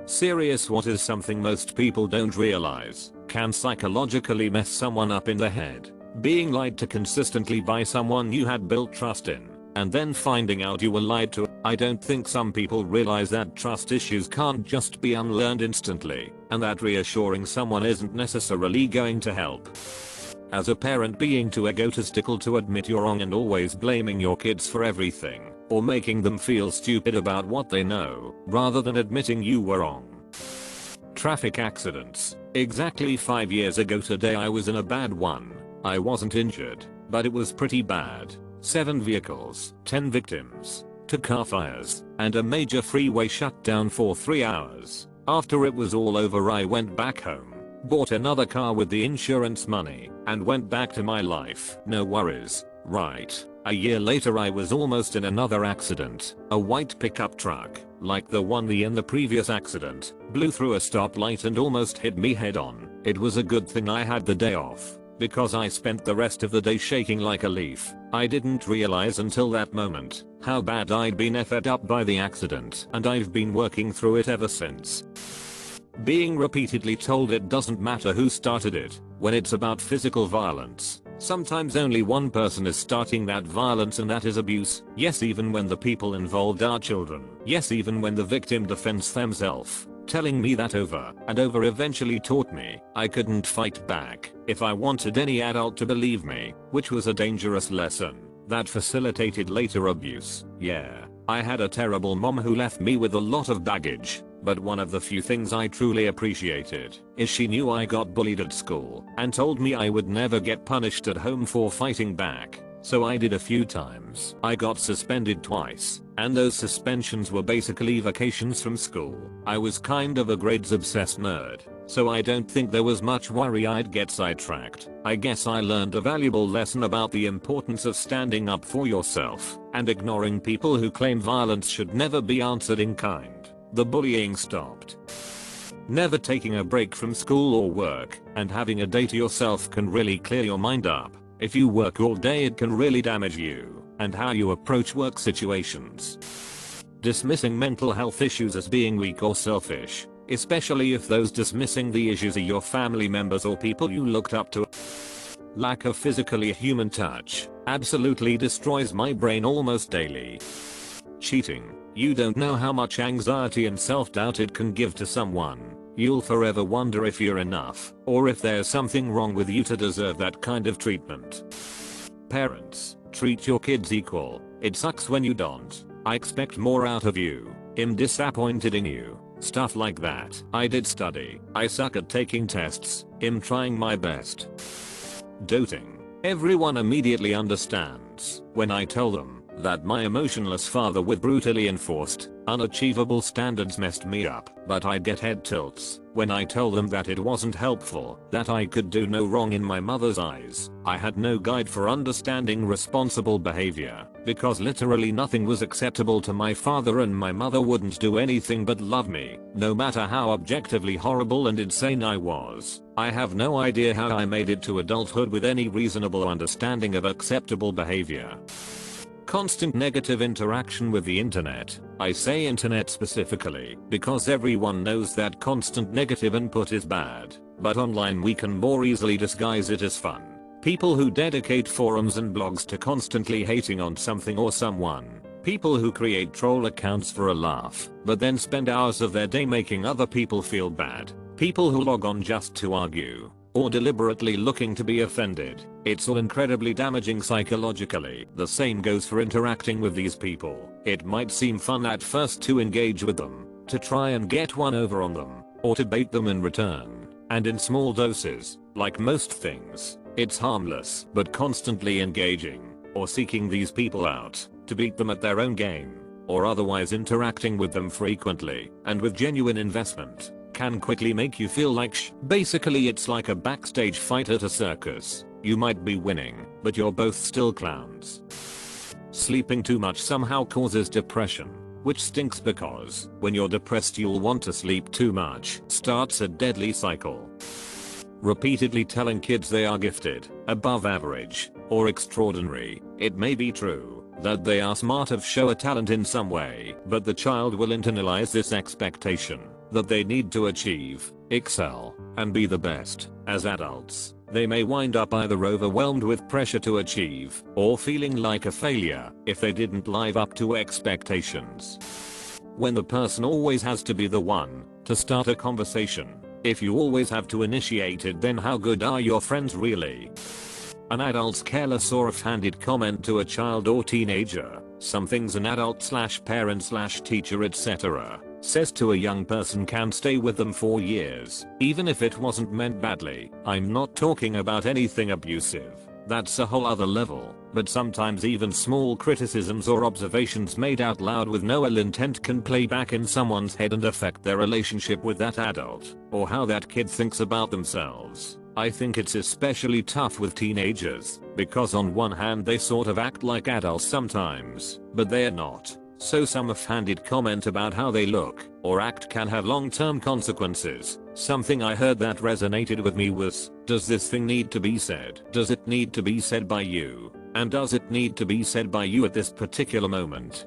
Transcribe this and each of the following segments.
Serious, what is something most people don't realize can psychologically mess someone up in the head? Being lied to consistently by someone you had built trust in, and then finding out you were lied to. I don't think some people realize that trust issues can't just be unlearned instantly, and that reassuring someone isn't necessarily going to help. As a parent, being too egotistical to admit you're wrong and always blaming your kids for everything, or making them feel stupid about what they know, rather than admitting you were wrong. Traffic accidents. Exactly 5 years ago today I was in a bad one. I wasn't injured, but it was pretty bad. 7 vehicles, 10 victims, 2 car fires, and a major freeway shut down for 3 hours. After it was all over I went back home, bought another car with the insurance money, and went back to my life. No worries, right? A year later I was almost in another accident. A white pickup truck, like the one in the previous accident, blew through a stoplight and almost hit me head on. It was a good thing I had the day off, because I spent the rest of the day shaking like a leaf. I didn't realize until that moment how bad I'd been effed up by the accident, and I've been working through it ever since. Being repeatedly told it doesn't matter who started it, when it's about physical violence. Sometimes only one person is starting that violence, and that is abuse. Yes, even when the people involved are children. Yes, even when the victim defends themselves. Telling me that over and over eventually taught me I couldn't fight back if I wanted any adult to believe me, which was a dangerous lesson that facilitated later abuse. Yeah, I had a terrible mom who left me with a lot of baggage. But one of the few things I truly appreciated is she knew I got bullied at school and told me I would never get punished at home for fighting back. So I did a few times. I got suspended twice, and those suspensions were basically vacations from school. I was kind of a grades obsessed nerd, so I don't think there was much worry I'd get sidetracked. I guess I learned a valuable lesson about the importance of standing up for yourself and ignoring people who claim violence should never be answered in kind. The bullying stopped. Never taking a break from school or work and having a day to yourself can really clear your mind up. If you work all day, it can really damage you and how you approach work situations. Dismissing mental health issues as being weak or selfish, especially if those dismissing the issues are your family members or people you looked up to. Lack of physically human touch absolutely destroys my brain almost daily. Cheating. You don't know how much anxiety and self-doubt it can give to someone. You'll forever wonder if you're enough, or if there's something wrong with you to deserve that kind of treatment. Parents, treat your kids equal. It sucks when you don't. I expect more out of you. I'm disappointed in you. Stuff like that. I did study. I suck at taking tests. I'm trying my best. Doting. Everyone immediately understands when I tell them that my emotionless father with brutally enforced, unachievable standards messed me up. But I get head tilts when I tell them that it wasn't helpful, that I could do no wrong in my mother's eyes. I had no guide for understanding responsible behavior, because literally nothing was acceptable to my father, and my mother wouldn't do anything but love me, no matter how objectively horrible and insane I was. I have no idea how I made it to adulthood with any reasonable understanding of acceptable behavior. Constant negative interaction with the internet. I say internet specifically because everyone knows that constant negative input is bad, but online we can more easily disguise it as fun. People who dedicate forums and blogs to constantly hating on something or someone. People who create troll accounts for a laugh, but then spend hours of their day making other people feel bad. People who log on just to argue, or deliberately looking to be offended. It's all incredibly damaging psychologically. The same goes for interacting with these people. It might seem fun at first to engage with them, to try and get one over on them, or to bait them in return. And in small doses, like most things, it's harmless. But constantly engaging, or seeking these people out, to beat them at their own game, or otherwise interacting with them frequently, and with genuine investment, can quickly make you feel like Basically it's like a backstage fight at a circus. You might be winning, but you're both still clowns. Sleeping too much somehow causes depression, which stinks because when you're depressed you'll want to sleep too much. Starts a deadly cycle. Repeatedly telling kids they are gifted, above average, or extraordinary. It may be true that they are smart or show a talent in some way, but the child will internalize this expectation that they need to achieve, excel, and be the best. As adults, they may wind up either overwhelmed with pressure to achieve or feeling like a failure if they didn't live up to expectations. When the person always has to be the one to start a conversation, if you always have to initiate it, then how good are your friends really? An adult's careless or offhanded comment to a child or teenager, some things an adult/parent/teacher etc. says to a young person can stay with them for years, even if it wasn't meant badly. I'm not talking about anything abusive. That's a whole other level, but sometimes even small criticisms or observations made out loud with no ill intent can play back in someone's head and affect their relationship with that adult, or how that kid thinks about themselves. I think it's especially tough with teenagers, because on one hand they sort of act like adults sometimes, but they're not. So some offhanded comment about how they look or act can have long-term consequences. Something I heard that resonated with me was, does this thing need to be said? Does it need to be said by you? And does it need to be said by you at this particular moment?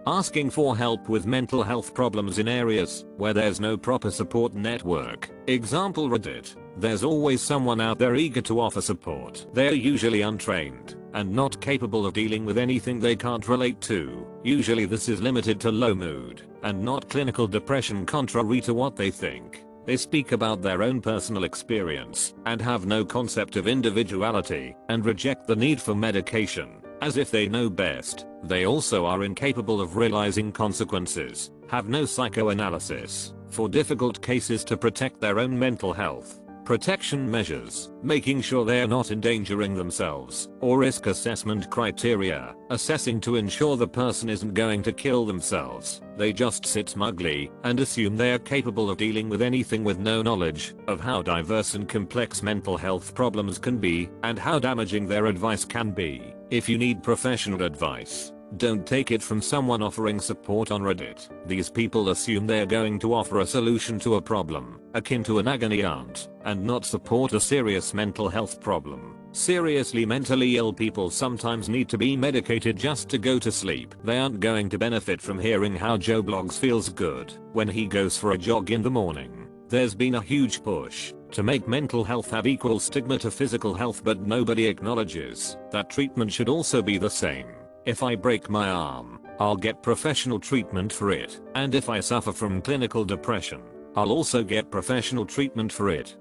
Asking for help with mental health problems in areas where there's no proper support network. Example Reddit. There's always someone out there eager to offer support. They're usually untrained and not capable of dealing with anything they can't relate to. Usually this is limited to low mood and not clinical depression, contrary to what they think. They speak about their own personal experience and have no concept of individuality and reject the need for medication as if they know best. They also are incapable of realizing consequences, have no psychoanalysis for difficult cases to protect their own mental health. Protection measures, making sure they're not endangering themselves, or risk assessment criteria, assessing to ensure the person isn't going to kill themselves. They just sit smugly and assume they are capable of dealing with anything with no knowledge of how diverse and complex mental health problems can be and how damaging their advice can be. If you need professional advice, don't take it from someone offering support on Reddit. These people assume they're going to offer a solution to a problem, akin to an agony aunt, and not support a serious mental health problem. Seriously mentally ill people sometimes need to be medicated just to go to sleep. They aren't going to benefit from hearing how Joe Blogs feels good when he goes for a jog in the morning. There's been a huge push to make mental health have equal stigma to physical health, but nobody acknowledges that treatment should also be the same. If I break my arm, I'll get professional treatment for it. And if I suffer from clinical depression, I'll also get professional treatment for it.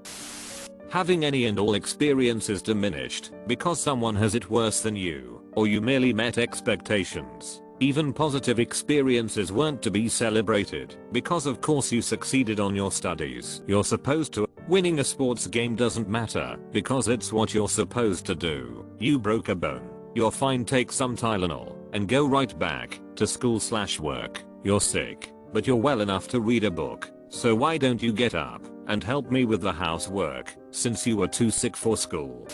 Having any and all experience is diminished because someone has it worse than you, or you merely met expectations. Even positive experiences weren't to be celebrated because of course you succeeded on your studies. You're supposed to. Winning a sports game doesn't matter because it's what you're supposed to do. You broke a bone. You're fine, take some Tylenol and go right back to school/work. You're sick, but you're well enough to read a book. So why don't you get up and help me with the housework since you were too sick for school?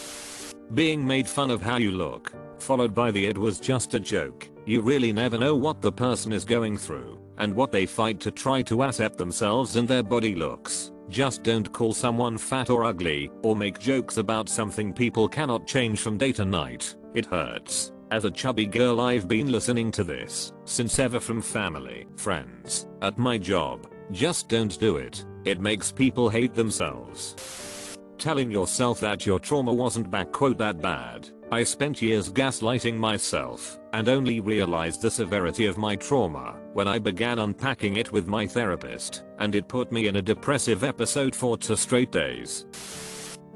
Being made fun of how you look, followed by the "it was just a joke." You really never know what the person is going through and what they fight to try to accept themselves and their body looks. Just don't call someone fat or ugly or make jokes about something people cannot change from day to night. It hurts. As a chubby girl, I've been listening to this since ever, from family, friends, at my job. Just don't do it. It makes people hate themselves. Telling yourself that your trauma wasn't that bad. I spent years gaslighting myself and only realized the severity of my trauma when I began unpacking it with my therapist, and it put me in a depressive episode for 2 straight days.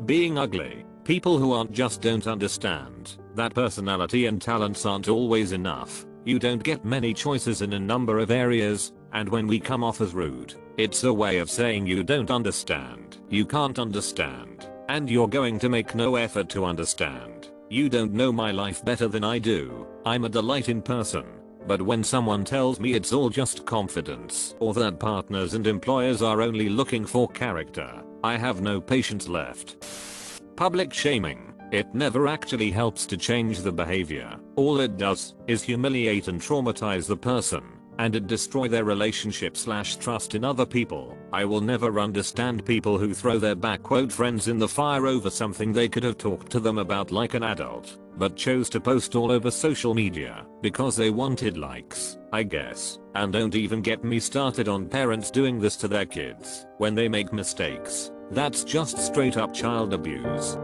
Being ugly. People who aren't just don't understand that personality and talents aren't always enough. You don't get many choices in a number of areas, and when we come off as rude, it's a way of saying you don't understand. You can't understand, and you're going to make no effort to understand. You don't know my life better than I do. I'm a delight in person. But when someone tells me it's all just confidence, or that partners and employers are only looking for character, I have no patience left. Public shaming. It never actually helps to change the behavior. All it does is humiliate and traumatize the person, and it destroy their relationship/trust in other people. I will never understand people who throw their "friends in the fire" over something they could have talked to them about like an adult, but chose to post all over social media because they wanted likes, I guess. And don't even get me started on parents doing this to their kids when they make mistakes. That's just straight up child abuse.